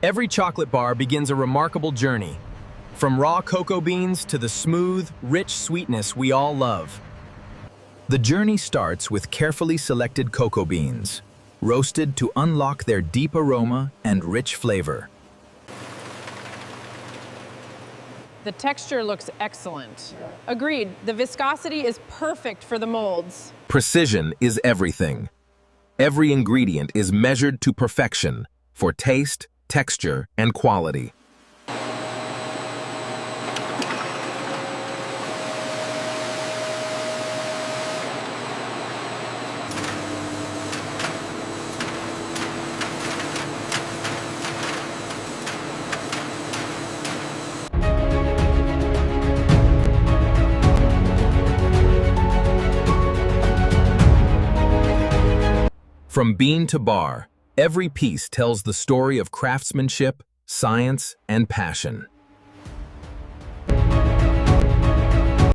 Every chocolate bar begins a remarkable journey, from raw cocoa beans to the smooth, rich sweetness we all love. The journey starts with carefully selected cocoa beans, roasted to unlock their deep aroma and rich flavor. The texture looks excellent. Agreed, the viscosity is perfect for the molds. Precision is everything. Every ingredient is measured to perfection for taste, texture, and quality. From bean to bar, every piece tells the story of craftsmanship, science, and passion.